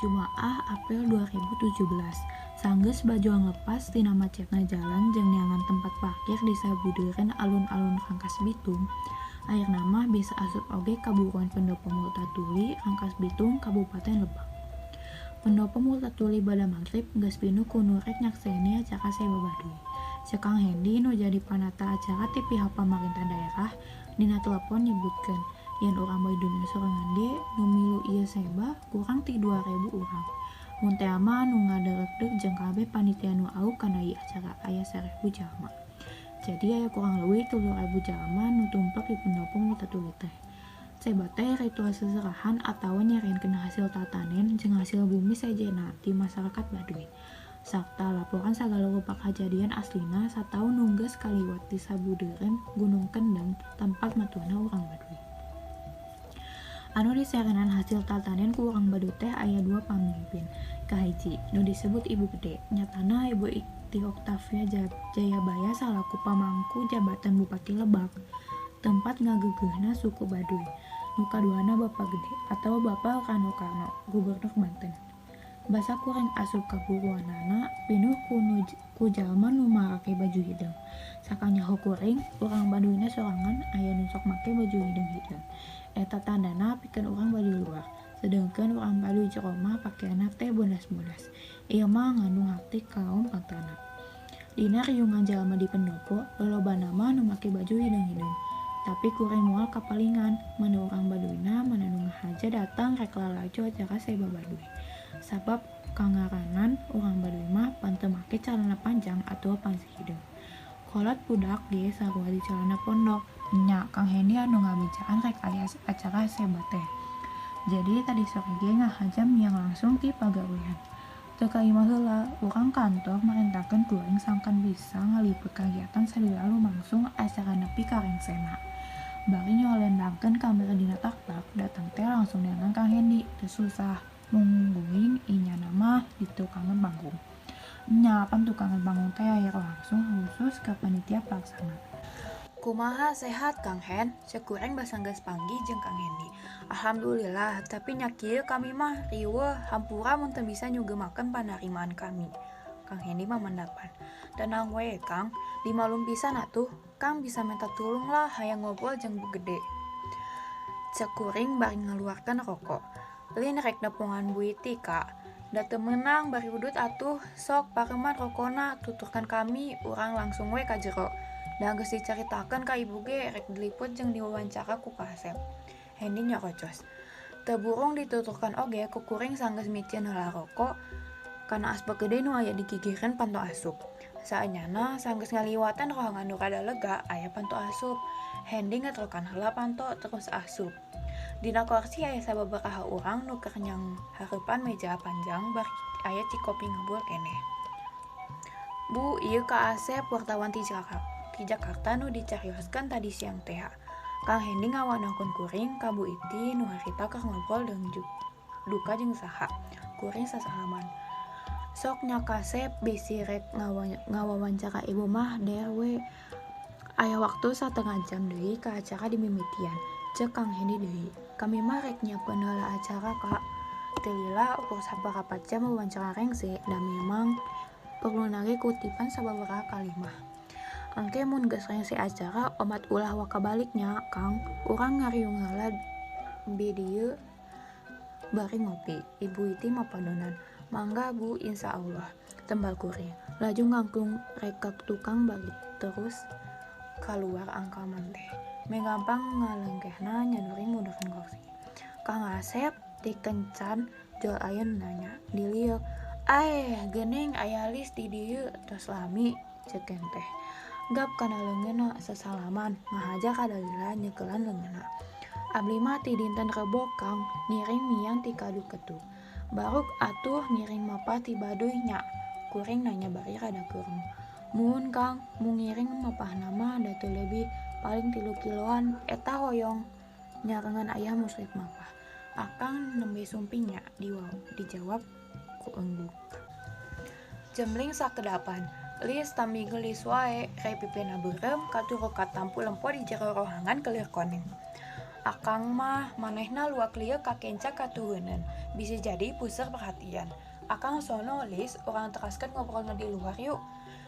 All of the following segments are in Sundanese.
Jumaah April 2017. Sanggeus bajuang lepas tina macetna jalan jeung neangan tempat parkir di sabudeureun alun-alun Rangkas Bitung. Ayeuna mah bisa asup oge ka Buruan Pendopo Multatuli, Rangkas Bitung, Kabupaten Lebak. Pendopo Multatuli bada magrib geus pinuh ku nu rek nyakseni acara sewa baduy. Cek Kang Hendi nu jadi panata acara ti pihak pamarentah daerah dina telepon nyebutkeun yen urang bae dunia sorangan ge nu milu ieu seba kurang ti 2000 urang. Mun teh mah nu ngaderegdeg jeung kabeh panitia nu au kana ieu acara aya 1000 jalma. Jadi aya kurang leuwih 3000 jalma nu tumplek di Pendopo Multatuli teh. Seba teh ritual seserahan atawa nyarengkeun hasil tatanen jeung hasil bumi sejenna ti masyarakat Baduy. Sarta laporan sagala rupa kajadian aslina sataun nunggeus kaliwat di sabudeureun Gunung Kendeng tempat matuana urang Baduy. Anu diserenan hasil tatanen ku urang Baduy teh aya 2 pamimpin. Kahiji nu disebut Ibu Gede, nyatana Ibu Ikti Oktavia Jayabaya salaku pamangku jabatan Bupati Lebak, tempat ngageugeuhna suku Baduy. Nu kaduana Bapak Gede atau Bapak Rano Karno, Gubernur Banten. Basa kuring asup ka buruanana pinuh ku jalma nu make baju hidung. Sakanyaho kuring urang Baduyna sorangan aya nu sok make baju hidung-hidung. Eta tandana pikeun urang Baduy luar. Sedengkeun urang Baduy jero mah pakeana teh bodas-bodas. Ieu mah ngandung hati kaum pantana. Dina riungan jalma di pendopo, lolobana mah nu make baju hidung-hidung. Tapi kuring moal kapalingan, mana urang Baduyna mana nu ngahaja datang rek lalajo acara seba Baduy. Sabab kangaranan urang Baduy mah pan teu make calana panjang atawa pansi hidung. Kolot budak ge sarua di calana pondok. Nya Kang Hendi anu ngabicaan rek aya acara seba teh. Jadi tadi sore ge ngahaja miang langsung ti pagawean. Teu kaimah heula, urang kantor marentakeun kuring sangkan bisa ngaliput kagiatan salila lumangsung acara nepi ka rengsena. Bari nyolendangkeun kamera dina taktak, datang teh langsung neangan Kang Hendi, teu susah. Mungguing inyana mah di tukangan panggung. Nya pan tukangan panggung teh aya langsung khusus ka panitia pelaksana. Kumaha sehat Kang Hen? Cek kurang basanggeus panggih jeung Kang Hendi. Alhamdulillah, tapi nya kieu kami mah riweuh hampura mun teu bisa nyugemakeun panerimaan kami. Kang Hendi mah mandapan. Tenang we Kang, dimalum pisan atuh. Kang bisa minta tulung lah hayang ngobrol jeung Bu Gede. Cek kuring bari ngaluarkeun rokok. Lin rek nepungan Bu Iti Kak. Da teu meunang bari udut atuh, sok pareman rokona tuturkan kami urang langsung we ka jero. Da geus dicaritakeun ka Ibu ge rek diliput jeung diwawancara ku Kasep. Hendi nyokocos. Teu burung dituturkan oge ku kuring sanggeus micieun heula rokok kana asbak gede nu aya di gigireun panto asup. Saenyana sanggeus ngaliwatan rohangan nu rada lega aya panto asup. Hendi ngetrokan heula panto terus asup. Dina kursi aya sababaraha urang nu keur nyang hareupan meja panjang bari aya cikopi ngebul keneh. Bu, ieu ka Asep wartawan ti Jakarta nu dicarioskeun tadi siang teh. Kang Hendi ngawanakeun kuring ka Bu Iti nu harita keur ngobrol jeung duka jeung saha. Kuring sasalaman. Sok nya Kasep bisi rek ngawawancara ibu mah derwe. Aya waktu 1/2 jam deui ka acara dimimitian. Cek Kang Hendi deui. Kami mah rek nyiapkeun heula acara Kak. Teu lila ukur sabarapat jam wawancara rengse da memang perlu nage kutipan sababaraha kalimah. Engke mun geus rengse acara omat ulah wakabaliknya Kang. Urang ngariung heula di dieu bari ngopi. Ibu Iti mah padonan. Mangga Bu, insyaallah. Tembal kuring. Laju ngangklung rek ka tukang balik terus kaluar angkaman teh. Megampang ngalengkehna nyanuring mundurkeun kursi. Kang Asep dikencan jol aya nanya. Dilieu, geuning aya list di dieu tos lami ceuk teh. Gap kana leungeunna sasalaman ngahaja ka dalila nyeukelan leungeunna. Abdi mah ti dinten Rebo Kang ngiring miang ti kadu ketuk. Baruk atuh ngiring mapah ti Baduy nya. Kuring nanya bari rada keurung. Mun Kang, mu ngiring mapahna mah da teu leuwih paling 3 kiloan eta hoyong nyarengan ayah musrik mapah. Akang nembe sumpingnya dijawab ku engguk. Jemling sakedapan. Lis tambi gelis wae, rek pipina beureum katuru katampu lempo di jero rohangan kelir koneng. Akang mah manehna luak lieu ka kenca katuheuneun, bisa jadi puseur perhatian. Akang sono Lis, orang teraskeun ngobrolna di luar yuk.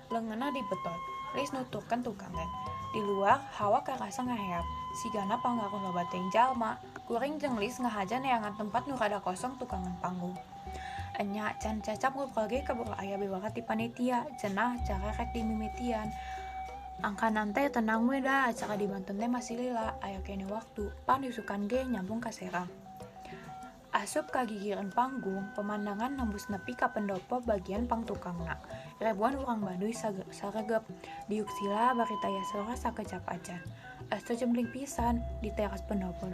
Leungeunna dibetot, Lis nuturkeun tukangan. Di luar hawa karasa ngaheap, sigana pangaruh loba teh jalma. Kuring jeung Lis ngahaja neangan tempat nu rada kosong tukangan panggung. Enya can cacap ngobrol ge kabur aya bewakat ti panitia, cenah cara rek dimimitian. Angkanan teh tenang we dah, acara di Banten teh masih lila, aya kene waktu, pan disukan ge nyambung ka Serang. Asup kagigireun panggung, pemandangan nembus nepi ka pendopo bagian pangtukangna. Ribuan urang Baduy saregep, diuk sila bari taya sora sakecap acan. Asa jembling pisan di teras pendopo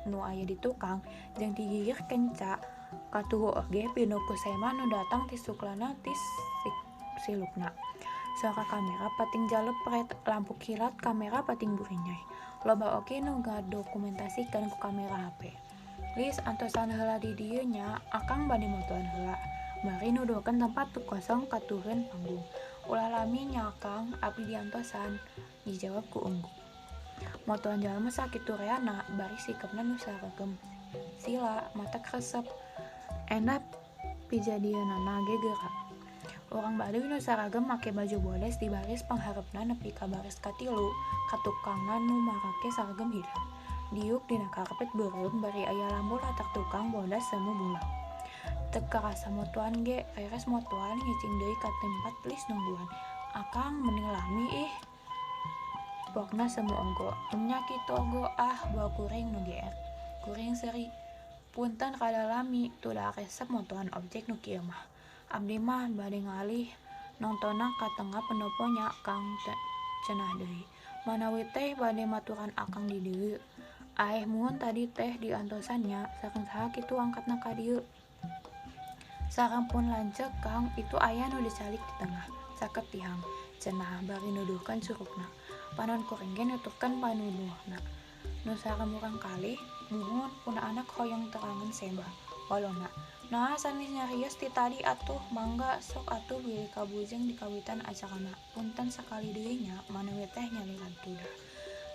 nu aya di tukang, jeung digigir kenca, katuhu oge pinu kusema nu datang ti suklana ti silukna. Suara kamera pating jalepret, lampu kilat kamera pating burinyai. Loba oge nu ngadokumentasikeun ku kamera HP. Lis antosan heula di dieu nya, akang bade motoan heula. Bari nuduhkeun tempat tu kosong katuhun panggung. Ulah lami nya akang, abdi diantosan, dijawab ku Ungguk. Motoan jalma sakitu reana, bari sikepna nu saregem. Sila mata kresep. Enak pijadieunana ge gerak. Orang Baduy nu saragem make baju boles di baris pangharepna nepi ka baris katilu, katukangna nu marake saragem hilang. Diuk dina karpet beureum bari aya lampu latak tukang bodas semu bulau. Teu karasa motoan ge, beres motoan ngicing deui ka tempat Lis nungguan. Akang mending lami ih. Pokna semu ogo, nya kitu ogo bawa kuring nu geer. Kuring seri. Punten kada lami, tu da resep motoan objek nu kieu mah. Abdi mah bade ngalih nongtona ka tengah pendoponya Kang cenah deui. Manawi teh bade maturan akang di dieu. Mun tadi teh diantosannya saking saha kitu angkatna ka dieu. Sarampun lanceuk Kang itu aya nu dicalik di tengah. Saket tihang cenah bari nuduhkeun curugna. Panon kuring ge nuturkeun panuduhna. Nu saramurang kalih muhun puna anak hoyong terangan seba. Walona. Nah sanes nyarios ti tadi atuh mangga sok atuh bilih kabujeng di kawitan acarana. Punten sakali deui nya manawi teh nyaliran tudah.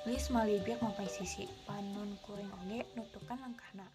Lis malibir mapai sisi. Panon kuring oge nuturkeun langkahna.